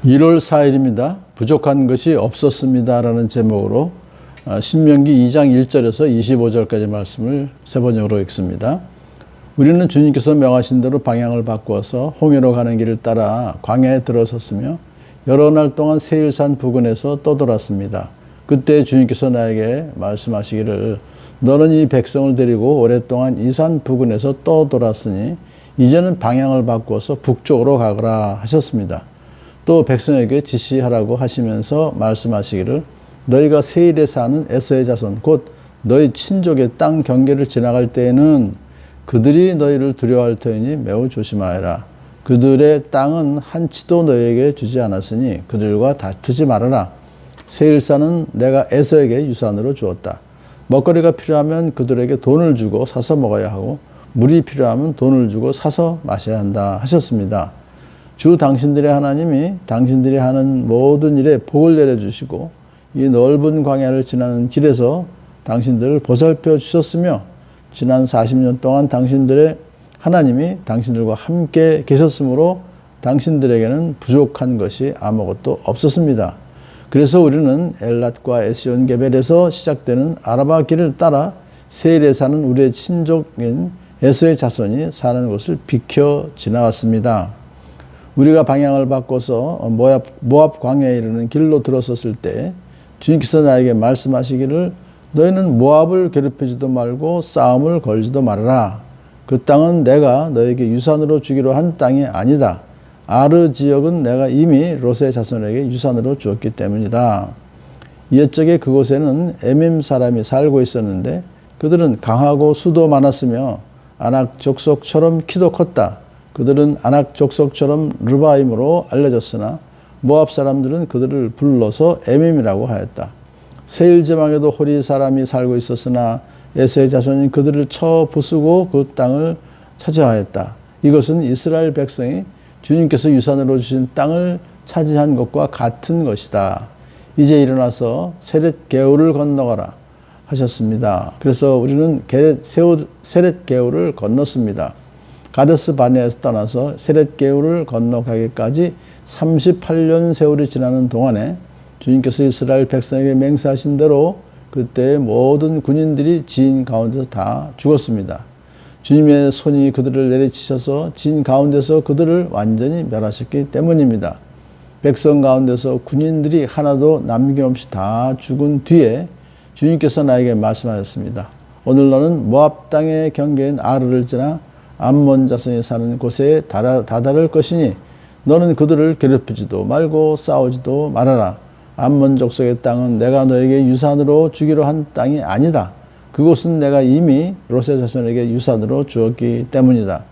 1월 4일입니다. 부족한 것이 없었습니다. 라는 제목으로 신명기 2장 1절에서 25절까지 말씀을 세 번역으로 읽습니다. 우리는 주님께서 명하신 대로 방향을 바꾸어서 홍해로 가는 길을 따라 광야에 들어섰으며 여러 날 동안 세일산 부근에서 떠돌았습니다. 그때 주님께서 나에게 말씀하시기를 너는 이 백성을 데리고 오랫동안 이 산 부근에서 떠돌았으니 이제는 방향을 바꾸어서 북쪽으로 가거라 하셨습니다. 또 백성에게 지시하라고 하시면서 말씀하시기를 너희가 세일에 사는 에서의 자손 곧 너희 친족의 땅 경계를 지나갈 때에는 그들이 너희를 두려워할 터이니 매우 조심하여라. 그들의 땅은 한치도 너희에게 주지 않았으니 그들과 다투지 말아라. 세일산은 내가 에서에게 유산으로 주었다. 먹거리가 필요하면 그들에게 돈을 주고 사서 먹어야 하고 물이 필요하면 돈을 주고 사서 마셔야 한다 하셨습니다. 주 당신들의 하나님이 당신들이 하는 모든 일에 복을 내려주시고 이 넓은 광야를 지나는 길에서 당신들을 보살펴 주셨으며 지난 40년 동안 당신들의 하나님이 당신들과 함께 계셨으므로 당신들에게는 부족한 것이 아무것도 없었습니다. 그래서 우리는 엘랏과 에시온게벨에서 시작되는 아라바 길을 따라 세일에 사는 우리의 친족인 에서의 자손이 사는 곳을 비켜 지나갔습니다. 우리가 방향을 바꿔서 모압 광야에 이르는 길로 들어섰을 때 주님께서 나에게 말씀하시기를 너희는 모압을 괴롭히지도 말고 싸움을 걸지도 말아라. 그 땅은 내가 너에게 유산으로 주기로 한 땅이 아니다. 아르 지역은 내가 이미 롯의 자손에게 유산으로 주었기 때문이다. 옛적에 그곳에는 에밈 사람이 살고 있었는데 그들은 강하고 수도 많았으며 아낙 족속처럼 키도 컸다. 그들은 아낙 족속처럼 르바임으로 알려졌으나 모압 사람들은 그들을 불러서 에밈이라고 하였다. 세일 지방에도 호리 사람이 살고 있었으나 에서의 자손이 그들을 쳐 부수고 그 땅을 차지하였다. 이것은 이스라엘 백성이 주님께서 유산으로 주신 땅을 차지한 것과 같은 것이다. 이제 일어나서 세렛 게울을 건너가라 하셨습니다. 그래서 우리는 세렛 게울을 건넜습니다. 가데스 바네에서 떠나서 세렛 게울을 건너가기까지 38년 세월이 지나는 동안에 주님께서 이스라엘 백성에게 맹세하신 대로 그때의 모든 군인들이 진 가운데서 다 죽었습니다. 주님의 손이 그들을 내리치셔서 진 가운데서 그들을 완전히 멸하셨기 때문입니다. 백성 가운데서 군인들이 하나도 남김없이 다 죽은 뒤에 주님께서 나에게 말씀하셨습니다. 오늘 너는 모압 땅의 경계인 아르를 지나 암몬 자손이 사는 곳에 다다를 것이니 너는 그들을 괴롭히지도 말고 싸우지도 말아라. 암몬 족속의 땅은 내가 너에게 유산으로 주기로 한 땅이 아니다. 그곳은 내가 이미 롯의 자손에게 유산으로 주었기 때문이다.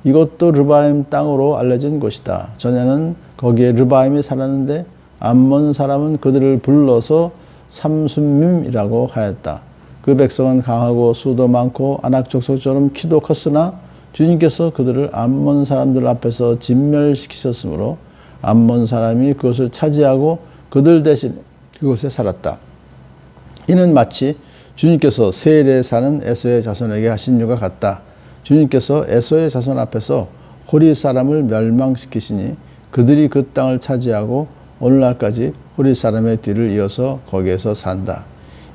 이것도 르바임 땅으로 알려진 곳이다. 전에는 거기에 르바임이 살았는데 암몬 사람은 그들을 불러서 삼순밈이라고 하였다. 그 백성은 강하고 수도 많고 아낙 족속처럼 키도 컸으나 주님께서 그들을 암몬 사람들 앞에서 진멸시키셨으므로 암몬 사람이 그것을 차지하고 그들 대신 그곳에 살았다. 이는 마치 주님께서 세일에 사는 에서의 자손에게 하신 일과 같다. 주님께서 에서의 자손 앞에서 호리 사람을 멸망시키시니 그들이 그 땅을 차지하고 오늘날까지 호리 사람의 뒤를 이어서 거기에서 산다.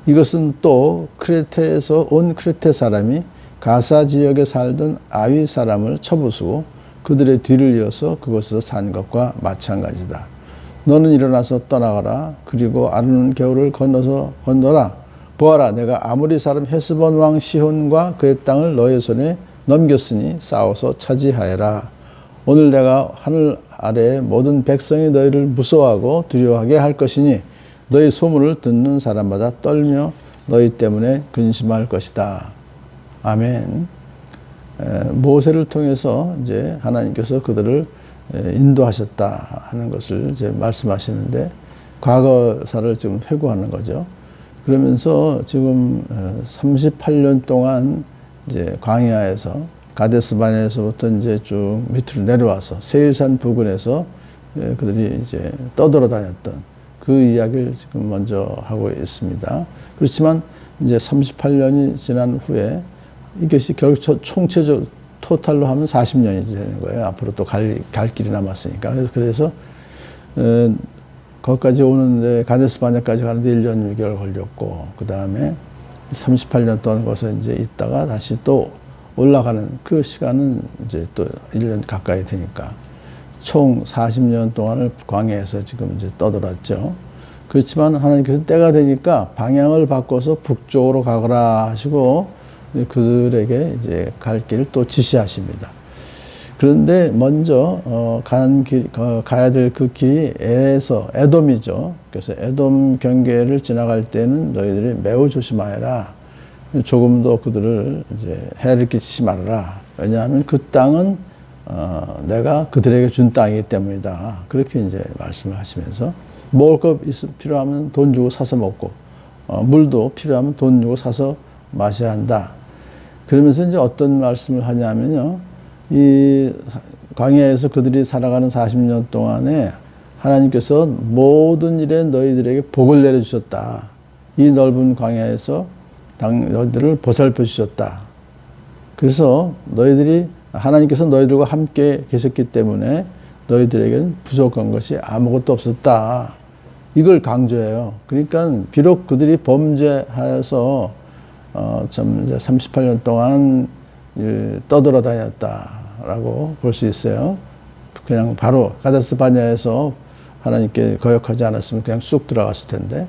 이것은 또 크레테에서 온 크레테 사람이 가사 지역에 살던 아위 사람을 쳐부수고 그들의 뒤를 이어서 그곳에서 산 것과 마찬가지다. 너는 일어나서 떠나가라. 그리고 아르논 겨울을 건너라. 보아라, 내가 아모리 사람 헤스본 왕 시혼과 그의 땅을 너의 손에 넘겼으니 싸워서 차지하여라. 오늘 내가 하늘 아래의 모든 백성이 너희를 무서워하고 두려워하게 할 것이니 너희 소문을 듣는 사람마다 떨며 너희 때문에 근심할 것이다. 아멘. 모세를 통해서 이제 하나님께서 그들을 인도하셨다 하는 것을 이제 말씀하시는데 과거사를 지금 회고하는 거죠. 그러면서 지금 38년 동안 이제 광야에서 가데스 바네에서부터 이제 쭉 밑으로 내려와서 세일산 부근에서 그들이 이제 떠돌아다녔던 그 이야기를 지금 먼저 하고 있습니다. 그렇지만 이제 38년이 지난 후에 이것이 결국 총체적 토탈로 하면 40년이 되는 거예요. 앞으로 또 갈 길이 남았으니까. 그래서 거기까지 오는데 가데스 바네까지 가는데 1년 6개월 걸렸고 그 다음에 38년 동안 거기서 이제 있다가 다시 또 올라가는 그 시간은 이제 또 1년 가까이 되니까 총 40년 동안을 광야에서 지금 이제 떠돌았죠. 그렇지만 하나님께서 때가 되니까 방향을 바꿔서 북쪽으로 가거라 하시고 그들에게 이제 갈 길을 또 지시하십니다. 그런데 먼저 가야 될 그 길이 에돔이죠. 그래서 에돔 경계를 지나갈 때는 너희들이 매우 조심하여라. 조금도 그들을 이제 해를 끼치지 말아라. 왜냐하면 그 땅은 내가 그들에게 준 땅이기 때문이다. 그렇게 이제 말씀을 하시면서 먹을 거 필요하면 돈 주고 사서 먹고 물도 필요하면 돈 주고 사서 마셔야 한다. 그러면서 이제 어떤 말씀을 하냐면요. 이 광야에서 그들이 살아가는 40년 동안에 하나님께서 모든 일에 너희들에게 복을 내려주셨다. 이 넓은 광야에서 너희들을 보살펴 주셨다. 그래서 하나님께서 너희들과 함께 계셨기 때문에 너희들에게는 부족한 것이 아무것도 없었다. 이걸 강조해요. 그러니까 비록 그들이 범죄하여서 참 이제 38년 동안 떠돌아다녔다라고 볼 수 있어요. 그냥 바로 가데스 바네아에서 하나님께 거역하지 않았으면 그냥 쑥 들어갔을 텐데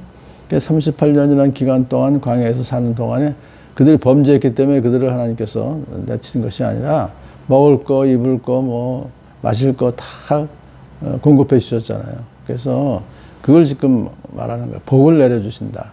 38년이라는 기간 동안 광야에서 사는 동안에 그들이 범죄했기 때문에 그들을 하나님께서 내치는 것이 아니라 먹을 거, 입을 거, 뭐 마실 거 다 공급해 주셨잖아요. 그래서 그걸 지금 말하는 거예요. 복을 내려주신다.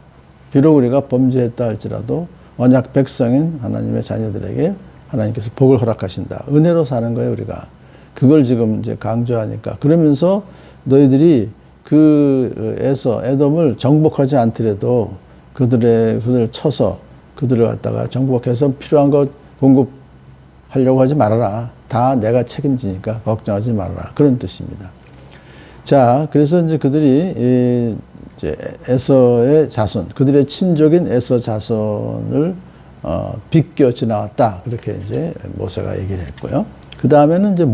비록 우리가 범죄했다 할지라도 언약 백성인 하나님의 자녀들에게 하나님께서 복을 허락하신다. 은혜로 사는 거예요, 우리가. 그걸 지금 이제 강조하니까. 그러면서 너희들이 에돔을 정복하지 않더라도 그들을 쳐서 그들을 갖다가 정복해서 필요한 것 공급하려고 하지 말아라. 다 내가 책임지니까 걱정하지 말아라. 그런 뜻입니다. 자, 그래서 이제 그들이 이제 에서의 자손, 그들의 친족인 에서 자손을 비껴 지나왔다. 그렇게 이제 모세가 얘기를 했고요. 그 다음에는 이제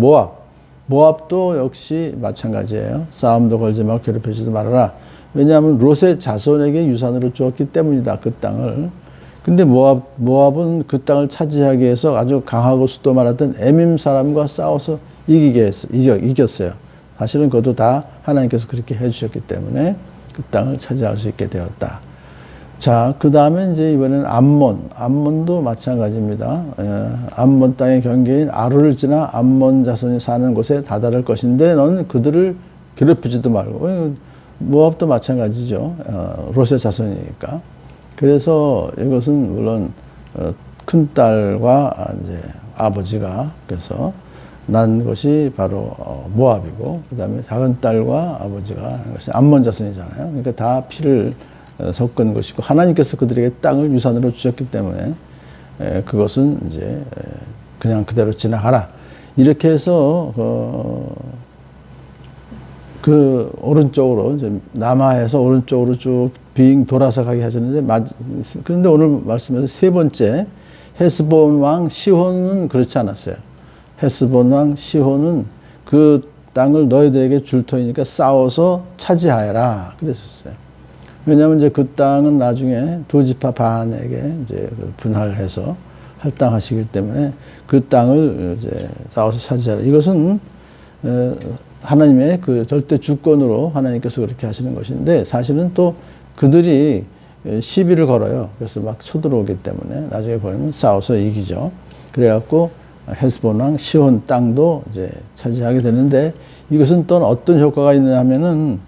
모압도 역시 마찬가지예요. 싸움도 걸지 말고 괴롭히지도 말아라. 왜냐하면 롯의 자손에게 유산으로 주었기 때문이다. 그 땅을. 근데 모압은 그 땅을 차지하기 위해서 아주 강하고 수도 많았던 에밈 사람과 싸워서 이겼어요. 사실은 그것도 다 하나님께서 그렇게 해주셨기 때문에 그 땅을 차지할 수 있게 되었다. 자, 그 다음에 이제 이번에는 암몬도 마찬가지입니다. 암몬 땅의 경계인 아루를 지나 암몬 자손이 사는 곳에 다다를 것인데 너는 그들을 괴롭히지도 말고, 모압도 마찬가지죠. 롯의 자손이니까. 그래서 이것은 물론 큰 딸과 이제 아버지가 그래서 난 것이 바로 모압이고, 그 다음에 작은 딸과 아버지가 것이 암몬 자손이잖아요. 그러니까 다 피를 섞은 것이고 하나님께서 그들에게 땅을 유산으로 주셨기 때문에 그것은 이제 그냥 그대로 지나가라. 이렇게 해서 그 오른쪽으로 이제 남하에서 오른쪽으로 쭉 빙 돌아서 가게 하셨는데 그런데 오늘 말씀에서 세 번째 헤스본 왕 시혼은 그렇지 않았어요. 헤스본 왕 시혼은 그 땅을 너희들에게 줄 터이니까 싸워서 차지하여라 그랬었어요. 왜냐하면 이제 그 땅은 나중에 두 지파 반에게 이제 분할해서 할당하시기 때문에 그 땅을 이제 싸워서 차지하라. 이것은 하나님의 그 절대 주권으로 하나님께서 그렇게 하시는 것인데 사실은 또 그들이 시비를 걸어요. 그래서 막 쳐들어오기 때문에 나중에 보면 싸워서 이기죠. 그래갖고 헤스본 왕 시혼 땅도 이제 차지하게 되는데 이것은 또 어떤 효과가 있느냐 하면은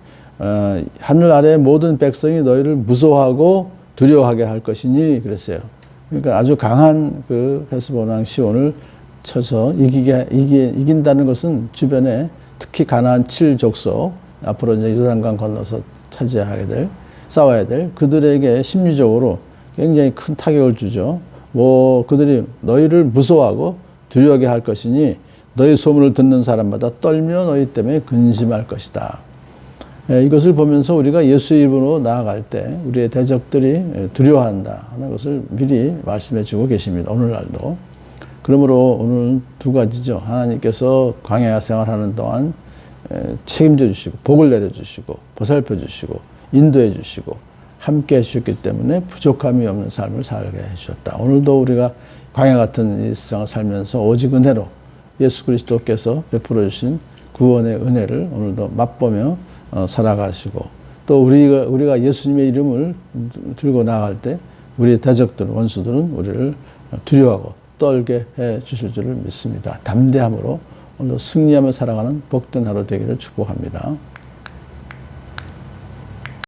하늘 아래 모든 백성이 너희를 무서워하고 두려워하게 할 것이니 그랬어요. 그러니까 아주 강한 그 헤스본 왕 시혼을 쳐서 이긴다는 것은 주변에 특히 가나안 7족속 앞으로 이제 요단강 건너서 싸워야 될 그들에게 심리적으로 굉장히 큰 타격을 주죠. 그들이 너희를 무서워하고 두려워하게 할 것이니 너희 소문을 듣는 사람마다 떨며 너희 때문에 근심할 것이다. 이것을 보면서 우리가 예수 이름으로 나아갈 때 우리의 대적들이 두려워한다 하는 것을 미리 말씀해 주고 계십니다. 오늘날도. 그러므로 오늘 두 가지죠. 하나님께서 광야 생활하는 동안 책임져 주시고 복을 내려 주시고 보살펴 주시고 인도해 주시고 함께 해주셨기 때문에 부족함이 없는 삶을 살게 해주셨다. 오늘도 우리가 광야 같은 이 세상을 살면서 오직 은혜로 예수 그리스도께서 베풀어 주신 구원의 은혜를 오늘도 맛보며 살아가시고 또 우리가 예수님의 이름을 들고 나갈 때 우리 대적들, 원수들은 우리를 두려워하고 떨게 해 주실 줄을 믿습니다. 담대함으로 오늘도 승리하며 살아가는 복된 하루 되기를 축복합니다.